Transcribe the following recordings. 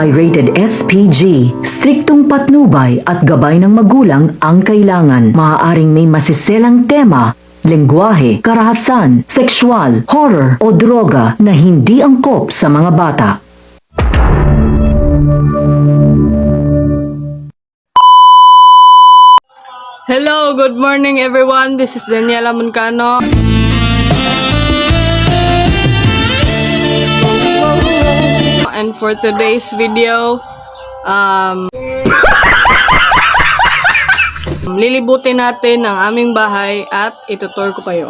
ay rated SPG. Striktong patnubay at gabay ng magulang ang kailangan. Maaaring may masiselang tema, lengguwahe, karahasan, sexual, horror o droga na hindi angkop sa mga bata. Hello, good morning everyone. This is Daniela Moncano. And for today's video, lilibutin natin ang aming bahay at itutour ko kayo.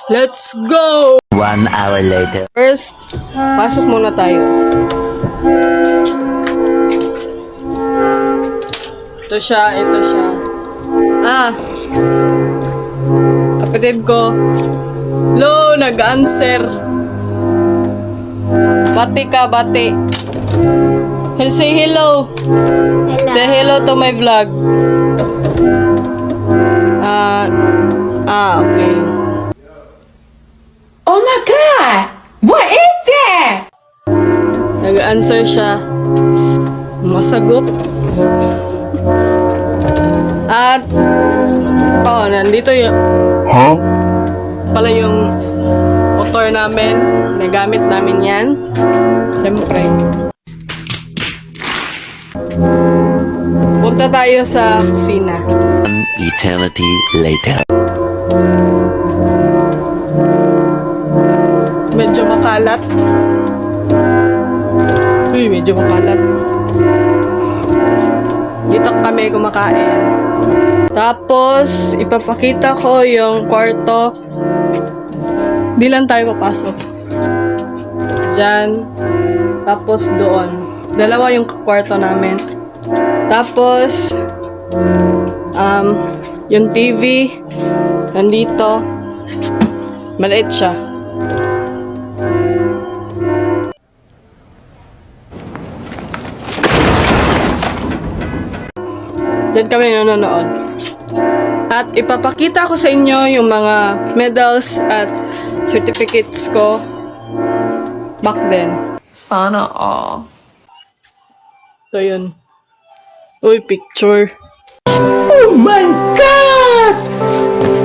Let's go! 1 hour later. First, pasok muna tayo. Ito siya. Kapatid ko. Lo, nag-answer. Bati ka, bati. Say hello. Hello. Say hello to my vlog. Okay. Oh my God! What is that? Nag-answer siya. Masagot. At, nandito yung, pala yung motor namin. Nagamit namin yan. Siyempre. Punta tayo sa kusina. An eternity later. Medyo makalat. Medyo makalat. Dito kami kumakain. Tapos, ipapakita ko yung kwarto. Di lang tayo papasok. Diyan. Tapos doon. Dalawa yung kwarto namin. Tapos, yung TV, nandito. Maliit siya. Diyan kami nanonood. At ipapakita ko sa inyo yung mga medals at certificates ko back then. Sana all. So yun. Uy, picture. Oh my God!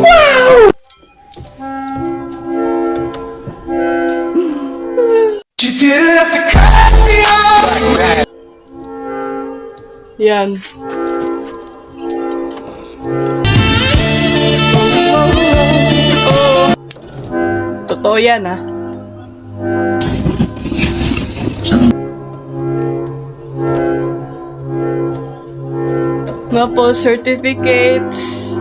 Wow! You didn't have to cut me off. Yan. Totoo yan, ha? Nga po, certificates.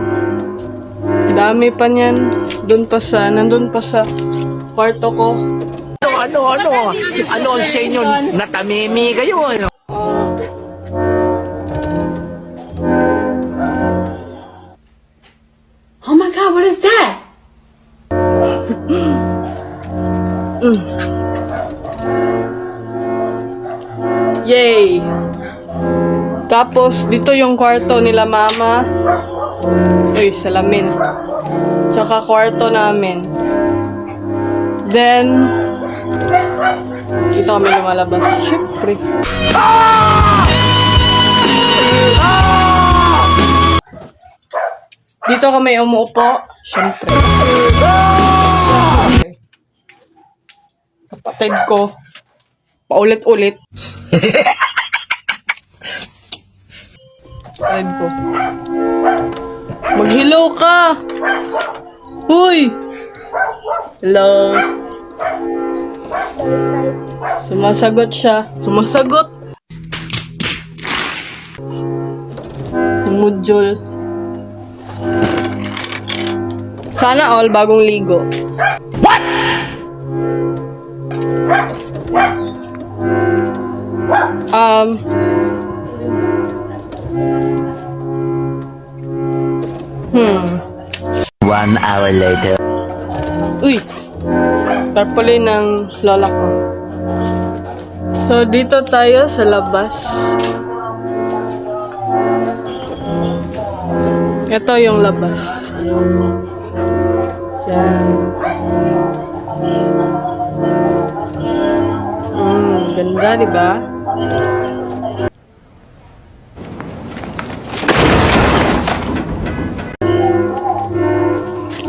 Dami pa niyan. Nandun pa sa kwarto ko. Ano ang sa inyo? Natamimi kayo, ano? Oh my God, what is that? Yay! Tapos, dito yung kwarto nila mama. Uy, salamin. Tsaka kwarto namin. Then, dito kami lumalabas. Siyempre. Dito kami umuupo. Siyempre. Kapatid ko. Paulit-ulit. Kapatid ko. Mag-hello ka! Uy! Hello. Sumasagot siya. Sumasagot! Mudjol. Sana all bagong ligo. What? One hour later. Uy! Tarpaulin ng lola ko. So, dito tayo sa labas. Ito yung labas. Yan. Ganda, di ba?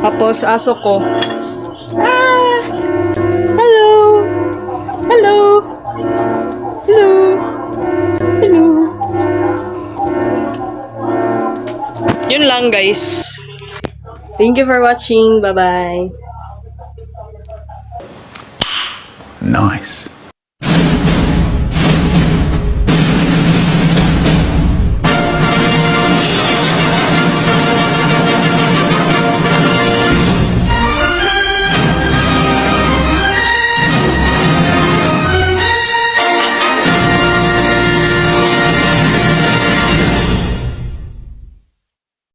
Tapos, aso ko. Ah! Hello! Hello! Hello! Hello! Yun lang, guys. Thank you for watching. Bye-bye. Nice.